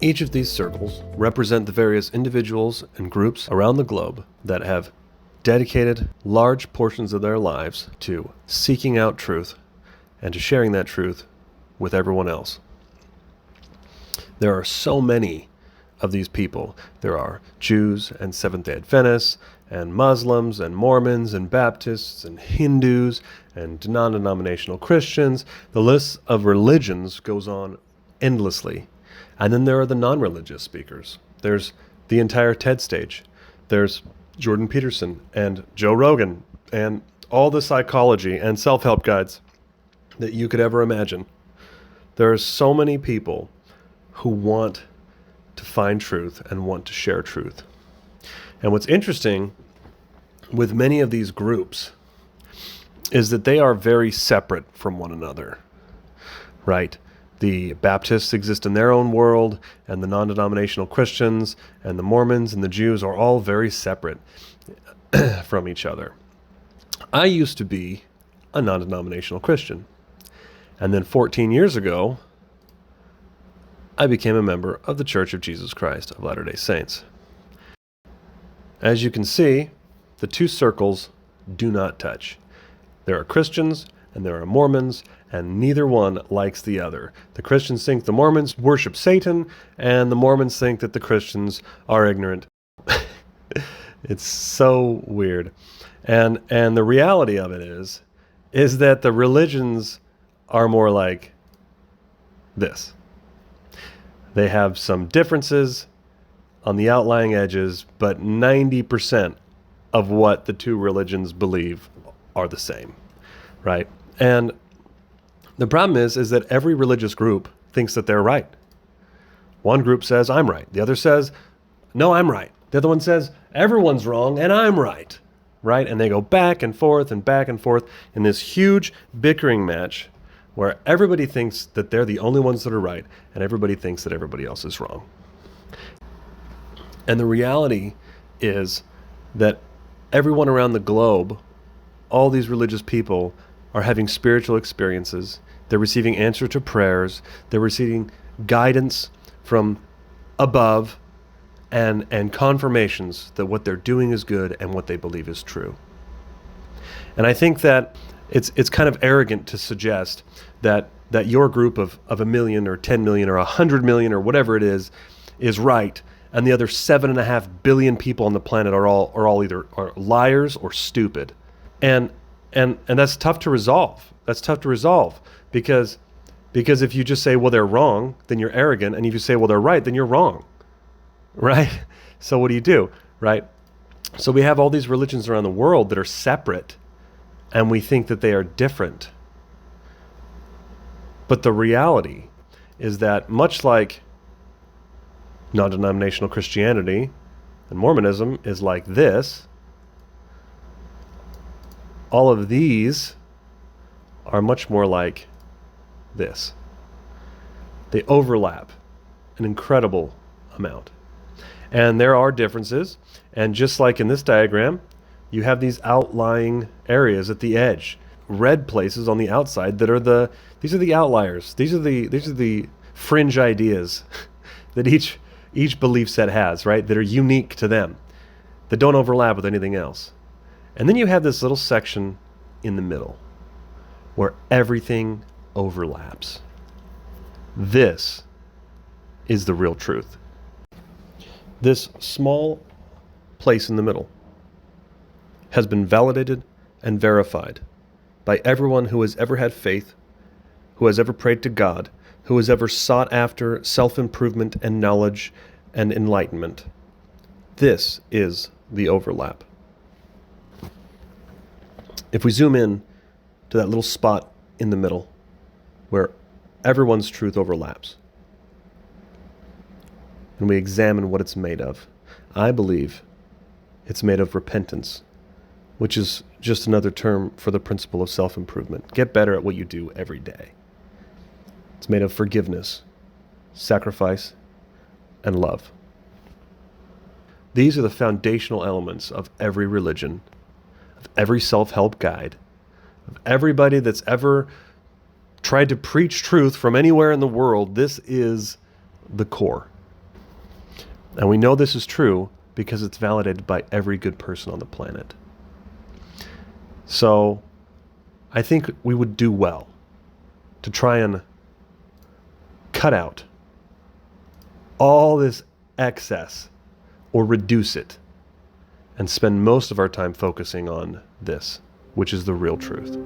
Each of these circles represent the various individuals and groups around the globe that have dedicated large portions of their lives to seeking out truth and to sharing that truth with everyone else. There are so many of these people. There are Jews and Seventh-day Adventists and Muslims and Mormons and Baptists and Hindus and non-denominational Christians. The list of religions goes on endlessly. And then there are the non-religious speakers. There's the entire TED stage. There's Jordan Peterson and Joe Rogan and all the psychology and self-help guides that you could ever imagine. There are so many people who want to find truth and want to share truth. And what's interesting with many of these groups is that they are very separate from one another, right? The Baptists exist in their own world, and the non-denominational Christians and the Mormons and the Jews are all very separate from each other. I used to be a non-denominational Christian. And then 14 years ago, I became a member of the Church of Jesus Christ of Latter-day Saints. As you can see, the two circles do not touch. There are Christians and there are Mormons, and neither one likes the other. The Christians think the Mormons worship Satan, and the Mormons think that the Christians are ignorant. It's so weird. And the reality of it is that the religions are more like this. They have some differences on the outlying edges, but 90% of what the two religions believe are the same, right? And the problem is that every religious group thinks that they're right. One group says, I'm right. The other says, no, I'm right. The other one says, everyone's wrong and I'm right, right? And they go back and forth in this huge bickering match where everybody thinks that they're the only ones that are right and everybody thinks that everybody else is wrong. And the reality is that everyone around the globe, all these religious people, are having spiritual experiences. They're receiving answers to prayers. They're receiving guidance from above and confirmations that what they're doing is good and what they believe is true. And I think that it's kind of arrogant to suggest that your group of 1 million or 10 million or 100 million or whatever it is right, and the other 7.5 billion people on the planet are all either liars or stupid. And that's tough to resolve. That's tough to resolve because if you just say, well, they're wrong, then you're arrogant. And if you say, well, they're right, then you're wrong, right? So what do, right? So we have all these religions around the world that are separate, and we think that they are different. But the reality is that much like non-denominational Christianity and Mormonism is like this, all of these are much more like this. They overlap an incredible amount. And there are differences. And just like in this diagram, you have these outlying areas at the edge, red places on the outside that are these are the outliers. These are the fringe ideas that each belief set has, right? That are unique to them, that don't overlap with anything else. And then you have this little section in the middle where everything overlaps. This is the real truth. This small place in the middle has been validated and verified by everyone who has ever had faith, who has ever prayed to God, who has ever sought after self-improvement and knowledge and enlightenment. This is the overlap. If we zoom in to that little spot in the middle where everyone's truth overlaps, and we examine what it's made of, I believe it's made of repentance, which is just another term for the principle of self-improvement. Get better at what you do every day. It's made of forgiveness, sacrifice, and love. These are the foundational elements of every religion, of every self-help guide, of everybody that's ever tried to preach truth from anywhere in the world. This is the core. And we know this is true because it's validated by every good person on the planet. So I think we would do well to try and cut out all this excess or reduce it and spend most of our time focusing on this, which is the real truth.